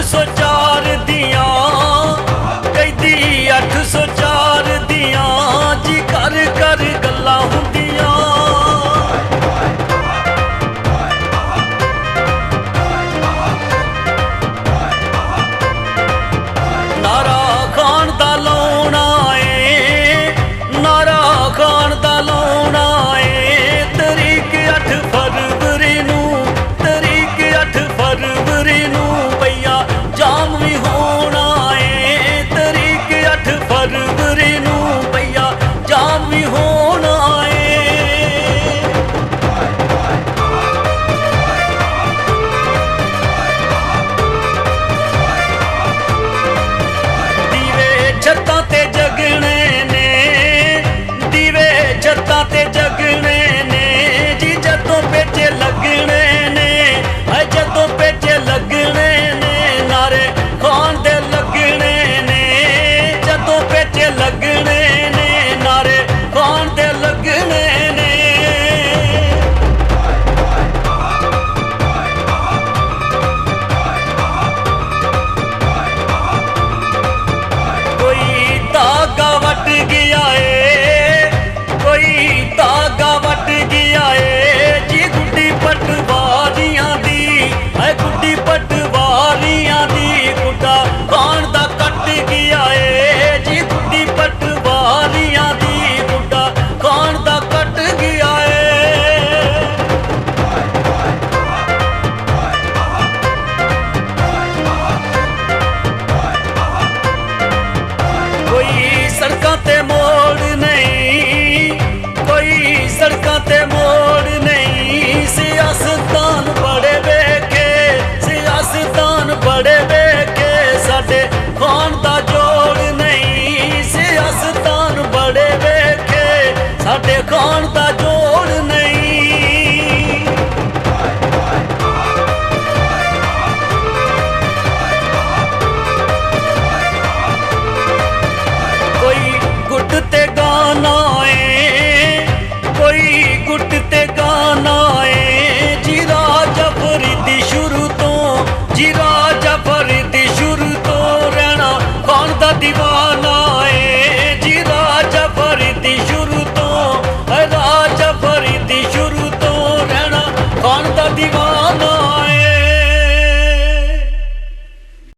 804 दियां कैदी 804 दियां जी कर कर गल्लां हुंदियां। नारा खान दा लाउणा ए नारा खान दा लाउणा ए तरीक 8 फरवरी नूं तरीक 8 फरवरी नूं भैया जाम भी होना है तरीक 8 फरवरी नूं भैया जाम भी होना है। दीवे छत्तां ते जगने ने दीवे छत्तां ते जगने ने जी जदों पेचे लगने ने जदों पेचे लगने ने नारे खान दे लगने ने जदों पेचे लगने ने नारे खान दे लगने ने। कोई धागा वट गया है कोई धागा वट गया है जी गुड्डी पटवारियां दी है गुड्डी पटवारियां दी गुड्डा खान दा कट गया है जी गुड्डी पटवारियां दी गुड्डा खान दा कट गया है। कोई सड़कां ते मोड़ नहीं कोई सड़कां ते मोड़ नहीं सियासतदान बड़े वेखे सियासतदान बड़े वेखे साडे खान दा जोड़ नहीं सियासतदान बड़े वेखे साडे खान दा जोड़ नहीं। कोई गुट ते गाना है कोई गुट ते गाना है जी राजा फरीदी शुरू तो जी राजा फरीदी शुरू तो रहना खान दा दीवार